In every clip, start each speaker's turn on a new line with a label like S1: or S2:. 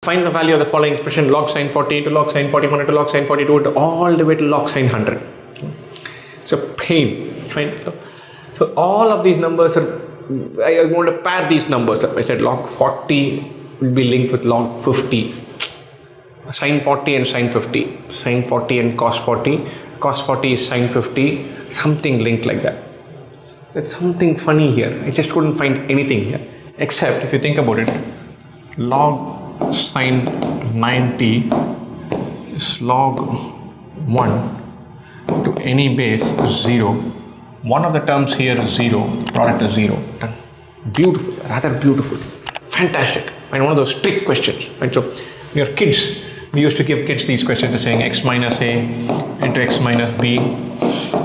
S1: Find the value of the following expression: log sine 40 into log sine 41 into log sine 42 into all the way to log sine 100. So pain, right? So all of these numbers are, I want to pair these numbers. I said log 40 will be linked with log 50, sine 40 and sine 50, sine 40 and cos 40, cos 40 is sine 50, something linked like that. There's something funny here. I just couldn't find anything here, except if you think about it, log sine 90 is log 1 to any base is 0. One of the terms here is 0, the product is 0. Done. Beautiful, rather beautiful, fantastic. And one of those trick questions, right? So your kids, we used to give kids these questions saying x minus a into x minus b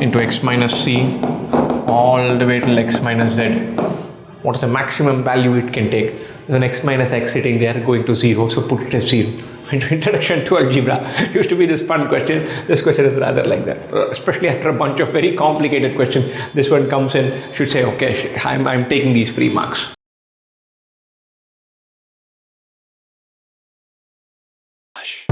S1: into x minus c all the way till x minus z. What is the maximum value it can take? Then x minus x sitting there going to 0, so put it as 0. Introduction to algebra used to be this fun question. This question is rather like that, especially after a bunch of very complicated questions. This one comes in, should say, okay, I'm taking these free marks.
S2: Hush.